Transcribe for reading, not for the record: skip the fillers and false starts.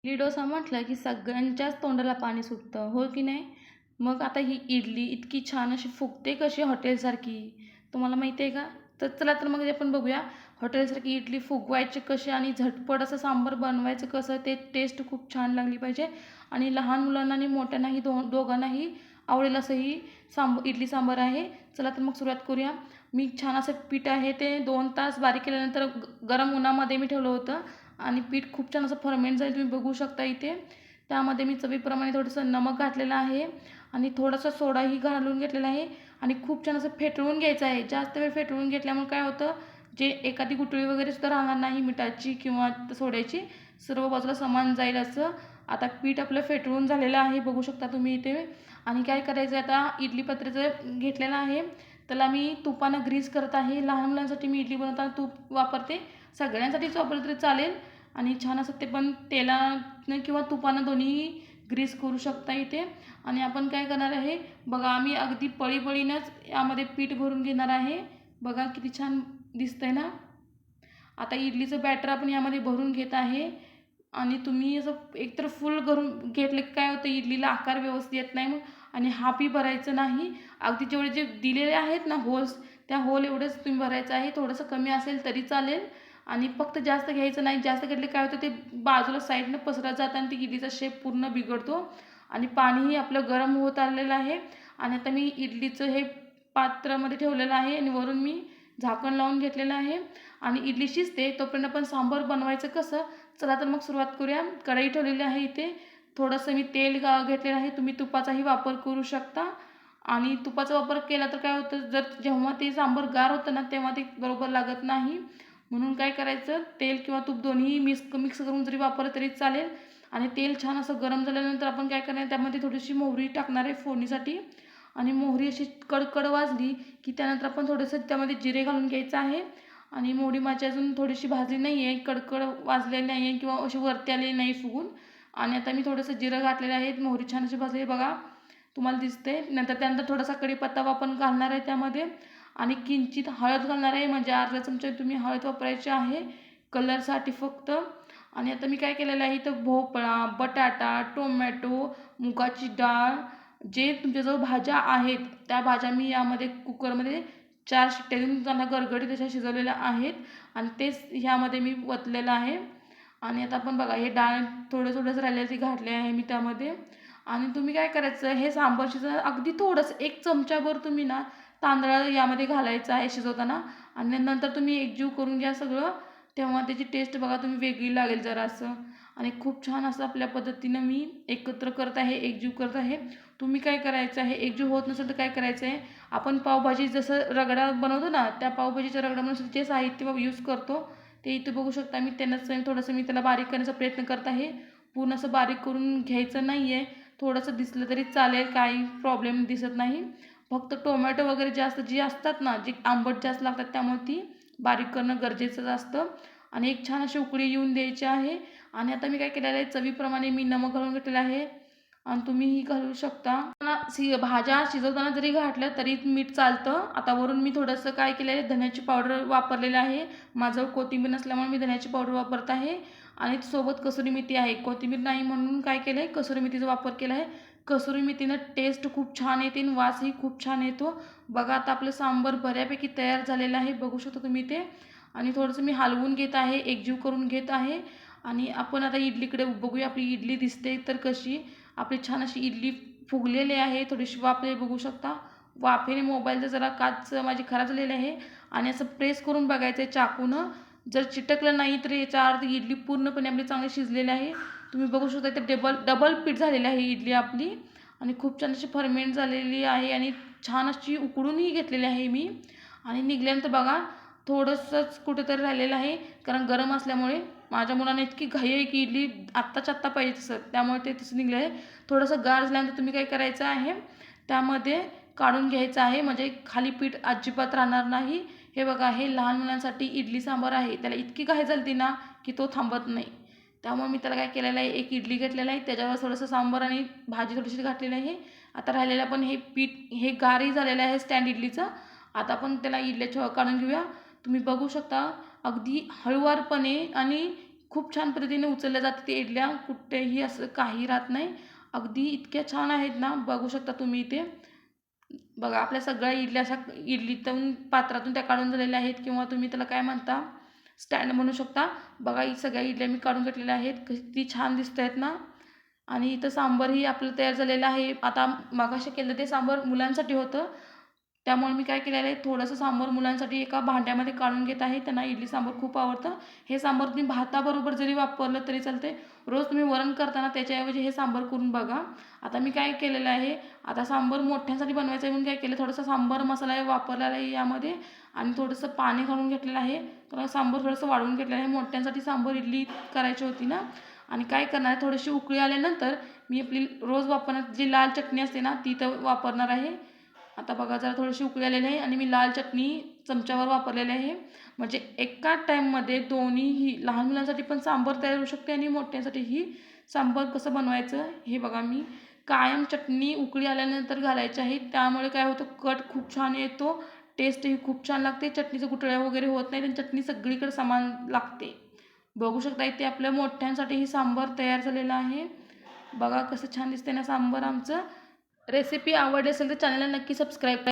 इडली डोसा म्हटलं की सगळ्यांच्याच तोंडाला पाणी सुटतं, हो की नाही? मग आता ही इडली इतकी छान अशी फुगते कशी हॉटेलसारखी, तुम्हाला माहिती आहे का? तर चला तर मग आपण बघूया हॉटेलसारखी इडली फुगवायची कशी आणि झटपट असं सांबार बनवायचं कसं, ते टेस्ट खूप छान लागली पाहिजे आणि लहान मुलांना आणि मोठ्यांनाही दोघांनाही आवडेल असं ही इडली सांबार आहे. चला तर मग सुरुवात करूया. मी छान असं पीठ आहे ते 2 तास बारीक केल्यानंतर गरम उन्हामध्ये मी ठेवलं होतं आणि पीठ खूप छान असं फर्मेंट झालं, तुम्ही बघू शकता इथे. त्यामध्ये मी चवीप्रमाणे थोडंसं नमक घातलेलं आहे आणि थोडासा सोडाही घालून घेतलेला आहे आणि खूप छान असं फेटळून घ्यायचं आहे. जास्त वेळ फेटळून घेतल्यामुळे काय होतं, जे एखादी गुठळी वगैरे सुद्धा राहणार नाही मिठाची किंवा सोड्याची, सर्व बाजूला समान जाईल असं. आता पीठ आपलं फेटळून झालेलं आहे, बघू शकता तुम्ही इथे. आणि काय करायचं आहे, आता इडली पात्राचं घेतलेलं आहे, त्याला मी तुपानं ग्रीस करत आहे. लहान मुलांसाठी मी इडली बनवताना तूप वापरते, सगळ्यांसाठीच वापरलं तरी चालेल. आणि छान असं ते पण तेलानं किंवा तुपानं दोन्हीही ग्रीस करू शकता इथे. आणि आपण काय करणार आहे बघा, आम्ही अगदी पळीपळीनंच यामध्ये पीठ भरून घेणार आहे. बघा किती छान दिसतंय ना. आता इडलीचं बॅटर आपण यामध्ये भरून घेत आहे आणि तुम्ही असं एकतर फुल करून घेतलं की काय होतं, इडलीला आकार व्यवस्थित येत नाही मग. आणि हाफही भरायचं नाही, अगदी जेवढे जे दिलेले आहेत ना होल्स, त्या होल एवढंच तुम्ही भरायचं आहे. थोडंसं कमी असेल तरी चालेल आणि फक्त जास्त घ्यायचं नाही. जास्त घेतले काय होतं, ते बाजूला साईडनं पसरत जातं आणि ती इडलीचा शेप पूर्ण बिघडतो. आणि पाणीही आपलं गरम होत आलेलं आहे आणि आता मी इडलीचं हे पात्रामध्ये ठेवलेलं आहे आणि वरून मी झाकण लावून घेतलेलं आहे आणि इडली शिजते तोपर्यंत आपण सांबार बनवायचं कसं, चला तर मग सुरुवात करूया. कढई ठेवलेली आहे इथे, थोडंसं मी तेल घेतलेलं आहे, तुम्ही तुपाचाही वापर करू शकता. आणि तुपाचा वापर केला तर काय होतं, जर जेव्हा ते सांबार गार होतं ना तेव्हा ते बरोबर लागत नाही. म्हणून काय करायचं, तेल किंवा तूप दोन्ही मिक्स करून जरी वापरलं तरी चालेल. आणि तेल छान असं गरम झाल्यानंतर आपण काय करणार, त्यामध्ये थोडीशी मोहरी टाकणार आहे फोडणीसाठी. आणि मोहरी अशी कडकड वाजली की त्यानंतर आपण थोडंसं त्यामध्ये जिरे घालून घ्यायचं आहे. आणि मोहरी माझी अजून थोडीशी भाजली नाही आहे, कडकड वाजलेली नाही आहे किंवा अशी वरती आलेली नाही फुगून. आणि आता मी थोडंसं जिरं घातलेलं आहे, मोहरी छान अशी भाजली बघा, तुम्हाला दिसते. त्यानंतर थोडासा कढीपत्ता आपण घालणार आहे त्यामध्ये आणि किंचित हळद घालणार आहे, म्हणजे अर्धा चमचा तुम्ही हळद वापरायची आहे कलरसाठी फक्त. आणि आता मी काय केलेलं आहे, इथं भोपळा, बटाटा, टोमॅटो, मुगाची डाळ, जे तुमच्याजवळ भाज्या आहेत त्या भाज्या मी यामध्ये कुकरमध्ये 4 शिट्ट्या देऊन त्यांना गरगरीत अशा शिजवलेल्या आहेत आणि तेच ह्यामध्ये मी ओतलेलं आहे. आणि आता आपण बघा, हे डाळ थोडंसं राहिलेलं ती घातले आहे मी त्यामध्ये. आणि तुम्ही काय करायचं, हे सांबार शिजवताना अगदी थोडंसं 1 चमचाभर तुम्ही ना तांदळा यामध्ये घालायचं आहे शिजवताना. आणि नंतर तुम्ही एकजीव करून घ्या सगळं, तेव्हा त्याची टेस्ट बघा तुम्ही वेगळी लागेल जरासं. आणि खूप छान असं आपल्या पद्धतीनं मी एकत्र करत आहे, एकजीव करत आहे. तुम्ही काय करायचं आहे, एकजीव होत नसेल तर काय करायचं आहे, आपण पावभाजी जसं रगडा बनवतो ना, त्या पावभाजीच्या रगडा बनवण्यासाठी जे साहित्य यूज करतो ते इथे बघू शकता. मी त्यांनाच थोडंसं मी त्याला बारीक करण्याचा प्रयत्न करत आहे. पूर्ण असं बारीक करून घ्यायचं नाही आहे, थोडंसं दिसलं तरी चालेल, काही प्रॉब्लेम दिसत नाही. फक्त टोमॅटो वगैरे जास्त जी असतात ना, जी आंबट जास्त लागतात, त्यामुळे ती बारीक करणं गरजेचं असतं. आणि एक छान अशी उकळी येऊन द्यायची आहे. आणि आता मी काय केलेलं आहे, चवीप्रमाणे मी नमक घालून घेतलेलं आहे आणि तुम्हीही घालू शकता. भाज्या शिजवताना जरी घातल्या तरी मीठ चालतं. आता वरून मी थोडंसं काय केलं आहे, धण्याची पावडर वापरलेलं आहे. माझं कोथिंबीर नसल्यामुळे मी धण्याची पावडर वापरत आहे आणि सोबत कसुरी मेथी आहे. कोथिंबीर नाही म्हणून काय केलं आहे, कसुरी मेथीचा वापर केला आहे. कसुरी मेथीनं टेस्ट खूप छान येते आणि वासही खूप छान येतो. बघा, आता आपलं सांबार बऱ्यापैकी तयार झालेलं आहे, बघू शकता तुम्ही ते. आणि थोडंसं मी हलवून घेत आहे, एकजीव करून घेत आहे. आणि आपण आता इडलीकडे बघूया, आपली इडली दिसते तर कशी. आपली छान अशी इडली फुगलेली आहे, थोडीशी वाफले बघू शकता. वाफेने मोबाईलचं जरा काच माझी खराब झालेली आहे आणि असं प्रेस करून बघायचं आहे चाकूनं. जर चिटकलं नाही तर याचा अर्थ इडली पूर्णपणे आपली चांगली शिजलेली आहे. तुम्ही बघू शकता इथे डबल पीठ झालेली आहे इडली आपली आणि खूप छान अशी फर्मेंट झालेली आहे आणि छान अशी उकडूनही घेतलेली आहे मी. आणि निघाल्यानंतर बघा, थोडंसंच कुठेतरी राहिलेलं आहे, कारण गरम असल्यामुळे. माझ्या मुलांना इतकी घाई आहे की इडली आत्ताच्या आत्ता पाहिजे तसं, त्यामुळे ते तसं निघलं आहे. थोडंसं गार झाल्यानंतर तुम्ही काय करायचं आहे, त्यामध्ये काढून घ्यायचं आहे, म्हणजे खाली पीठ अजिबात राहणार नाही. हे बघा, हे लहान मुलांसाठी इडली सांबार आहे, त्याला इतकी घाई झाली ना की तो थांबत नाही. त्यामुळे मी त्याला काय केलेलं आहे, एक इडली घेतलेलं आहे, त्याच्यावर थोडंसं सांबार आणि भाजी थोडीशी घातलेली आहे. आता राहिलेलं पण हे पीठ हे गारही झालेलं आहे स्टँड इडलीचं. आता आपण त्याला इडल्याच्या काढून घेऊया. तुम्ही बघू शकता, अगदी हळुवारपणे आणि खूप छान पद्धतीने उचलल्या जातात ते इडल्या, कुठेही असं काही राहत नाही. अगदी इतक्या छान आहेत ना, बघू शकता तुम्ही इथे. बघा आपल्या सगळ्या इडल्या अशा इडलीतून पात्रातून त्या काढून झालेल्या आहेत किंवा तुम्ही त्याला काय म्हणता स्टँड म्हणू शकता. बघा ही सगळ्या इडल्या मी काढून घेतलेल्या आहेत. किती छान दिसत आहेत ना. आणि इथं सांबारही आपलं तयार झालेलं आहे. आता मगाशी केलं ते सांबार मुलांसाठी होतं. त्यामुळे मी काय केलेलं आहे, थोडंसं सांबार मुलांसाठी एका भांड्यामध्ये काढून घेत आहे. त्यांना इडली सांबार खूप आवडतं. हे सांबार तुम्ही भाताबरोबर जरी वापरलं तरी चालते. रोज तुम्ही वरण करताना त्याच्याऐवजी हे सांबार करून बघा. आता मी काय केलेलं आहे, आता सांबार मोठ्यांसाठी बनवायचं आहे म्हणून काय केलं, थोडासा सांबार मसाला वापरलेला आहे यामध्ये आणि थोडंसं पाणी घालून घेतलेलं आहे. तर सांबार थोडंसं वाढवून घेतलेलं आहे. मोठ्यांसाठी सांबार इडली करायची होती ना. आणि काय करणार आहे, थोडीशी उकळी आल्यानंतर मी आपली रोज वापरणार जी लाल चटणी असते ना ती तर वापरणार आहे. आता बघा जरा थोडीशी उकळी आलेली आहे आणि मी लाल चटणी चमच्यावर वापरलेली आहे. म्हणजे एका टाईममध्ये दोन्हीही लहान मुलांसाठी पण सांबार तयार होऊ शकते आणि मोठ्यांसाठीही सांबार कसं बनवायचं हे बघा. मी कायम चटणी उकळी आल्यानंतर घालायची आहे. त्यामुळे काय होतं, कट खूप छान येतो, टेस्टही खूप छान लागते, चटणीचं गुठळ्या वगैरे होत नाही आणि चटणी सगळीकडे समान लागते. बघू शकता इथे आपल्या मोठ्यांसाठीही सांबार तयार झालेला आहे. बघा कसं छान दिसते ना सांबार आमचं. रेसिपी आवडली असेल तर चॅनलला नक्की सबस्क्राईब करा.